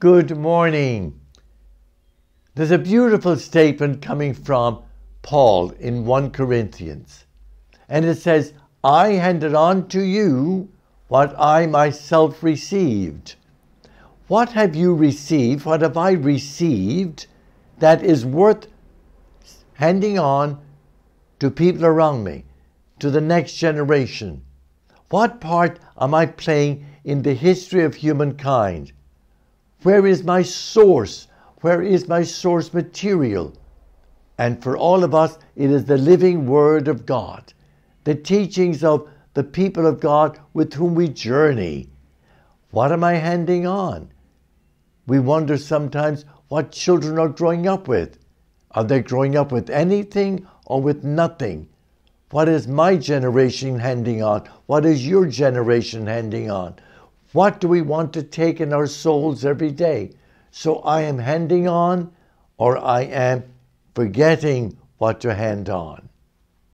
Good morning. There's a beautiful statement coming from Paul in 1 Corinthians. And it says, I handed on to you what I myself received. What have you received? What have I received that is worth handing on to people around me, to the next generation? What part am I playing in the history of humankind? Where is my source? Where is my source material? And for all of us, it is the living Word of God, the teachings of the people of God with whom we journey. What am I handing on? We wonder sometimes what children are growing up with. Are they growing up with anything or with nothing? What is my generation handing on? What is your generation handing on? What do we want to take in our souls every day? So I am handing on, or I am forgetting what to hand on.